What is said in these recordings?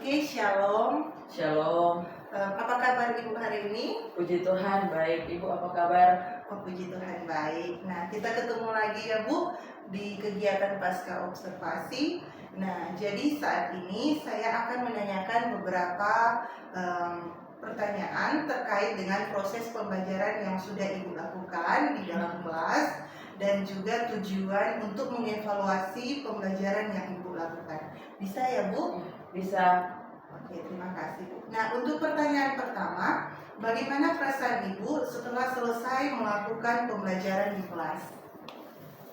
Oke, shalom. Shalom. Apa kabar Ibu hari ini? Puji Tuhan, baik. Ibu apa kabar? Oh, puji Tuhan baik. Nah, kita ketemu lagi ya Bu di kegiatan Pasca Observasi. Nah, jadi saat ini saya akan menanyakan beberapa pertanyaan terkait dengan proses pembelajaran yang sudah Ibu lakukan di dalam kelas dan juga tujuan untuk mengevaluasi pembelajaran yang Ibu lakukan. Bisa ya Bu? Bisa. Oke, terima kasih Bu. Nah, untuk pertanyaan pertama, bagaimana perasaan Ibu setelah selesai melakukan pembelajaran di kelas?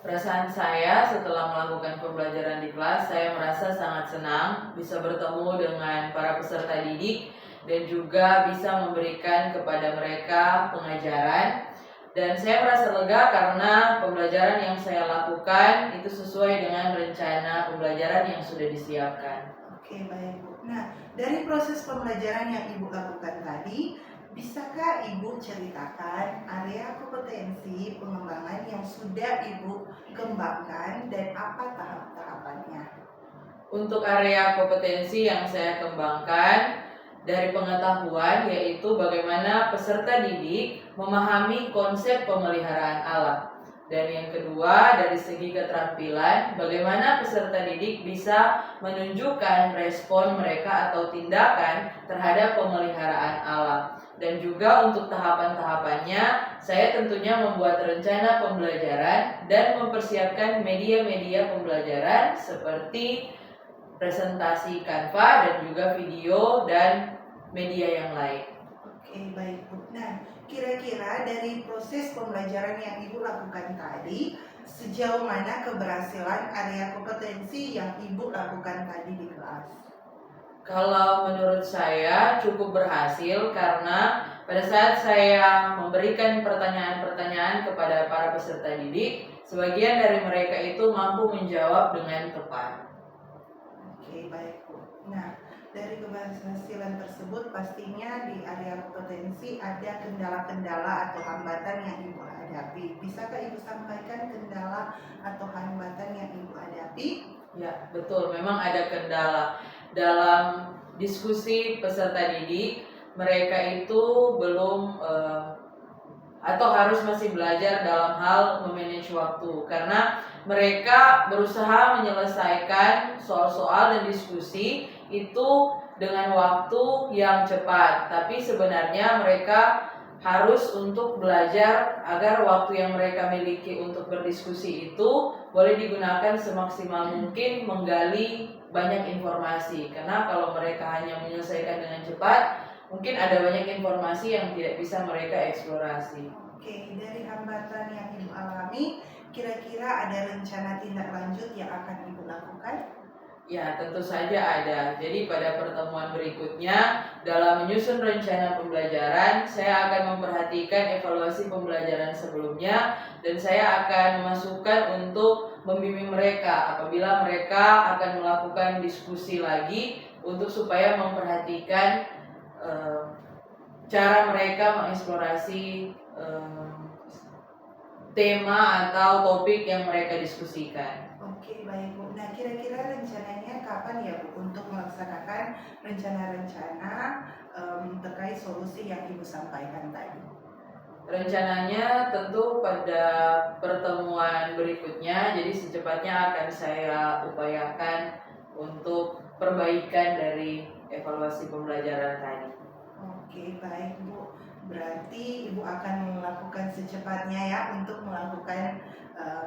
Perasaan saya setelah melakukan pembelajaran di kelas, saya merasa sangat senang bisa bertemu dengan para peserta didik dan juga bisa memberikan kepada mereka pengajaran. Dan saya merasa lega karena pembelajaran yang saya lakukan itu sesuai dengan rencana pembelajaran yang sudah disiapkan. Oke, baik Bu. Nah, dari proses pembelajaran yang Ibu lakukan tadi, bisakah Ibu ceritakan area kompetensi pengembangan yang sudah Ibu kembangkan dan apa tahap-tahapannya? Untuk area kompetensi yang saya kembangkan dari pengetahuan, yaitu bagaimana peserta didik memahami konsep pemeliharaan alam. Dan yang kedua, dari segi keterampilan, bagaimana peserta didik bisa menunjukkan respon mereka atau tindakan terhadap pemeliharaan alam. Dan juga untuk tahapan-tahapannya, saya tentunya membuat rencana pembelajaran dan mempersiapkan media-media pembelajaran seperti presentasi Canva dan juga video dan media yang lain. Oke, baik Bu. Nah, kira-kira dari proses pembelajaran yang Ibu lakukan tadi, sejauh mana keberhasilan area kompetensi yang Ibu lakukan tadi di kelas? Kalau menurut saya cukup berhasil karena pada saat saya memberikan pertanyaan-pertanyaan kepada para peserta didik, sebagian dari mereka itu mampu menjawab dengan tepat. Oke, baik Bu. Nah, dari keberhasilan tersebut pastinya di area kompetensi ada kendala-kendala atau hambatan yang Ibu hadapi. Bisakah Ibu sampaikan kendala atau hambatan yang Ibu hadapi? Ya, betul. Memang ada kendala dalam diskusi peserta didik. Mereka itu belum atau harus masih belajar dalam hal memanage waktu, karena mereka berusaha menyelesaikan soal-soal dan diskusi itu dengan waktu yang cepat, tapi sebenarnya mereka harus untuk belajar agar waktu yang mereka miliki untuk berdiskusi itu boleh digunakan semaksimal mungkin menggali banyak informasi, karena kalau mereka hanya menyelesaikan dengan cepat, mungkin ada banyak informasi yang tidak bisa mereka eksplorasi. Oke, dari hambatan yang Ibu alami, kira-kira ada rencana tindak lanjut yang akan Ibu lakukan? Ya, tentu saja ada. Jadi pada pertemuan berikutnya, dalam menyusun rencana pembelajaran, saya akan memperhatikan evaluasi pembelajaran sebelumnya dan saya akan memasukkan untuk membimbing mereka apabila mereka akan melakukan diskusi lagi untuk supaya memperhatikan cara mereka mengeksplorasi tema atau topik yang mereka diskusikan. Oke, baik Bu. Nah, kira-kira rencananya kapan ya Bu untuk melaksanakan rencana-rencana terkait solusi yang Ibu sampaikan tadi? Rencananya tentu pada pertemuan berikutnya, jadi secepatnya akan saya upayakan untuk perbaikan dari evaluasi pembelajaran tadi. Oke, baik Bu. Berarti Ibu akan melakukan secepatnya ya untuk melakukan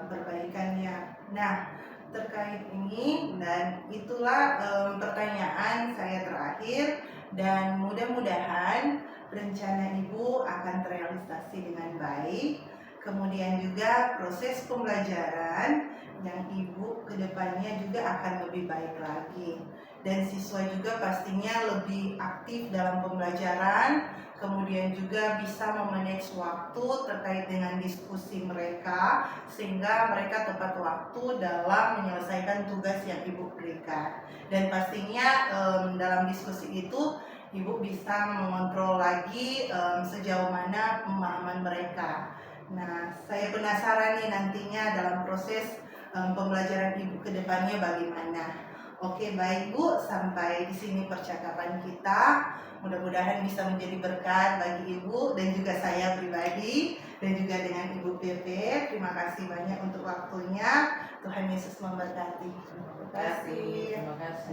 perbaikannya. Nah, terkait ini dan itulah pertanyaan saya terakhir dan mudah-mudahan rencana Ibu akan terrealisasi dengan baik. Kemudian juga proses pembelajaran yang Ibu kedepannya juga akan lebih baik lagi. Dan siswa juga pastinya lebih aktif dalam pembelajaran, kemudian juga bisa memanage waktu terkait dengan diskusi mereka sehingga mereka tepat waktu dalam menyelesaikan tugas yang Ibu berikan. Dan pastinya dalam diskusi itu Ibu bisa mengontrol lagi sejauh mana pemahaman mereka. Nah, saya penasaran nih nantinya dalam proses pembelajaran Ibu ke depannya bagaimana. Oke, baik Bu, sampai di sini percakapan kita. Mudah-mudahan bisa menjadi berkat bagi Ibu dan juga saya pribadi dan juga dengan Ibu Pepe. Terima kasih banyak untuk waktunya. Tuhan Yesus memberkati. Terima kasih. Terima kasih.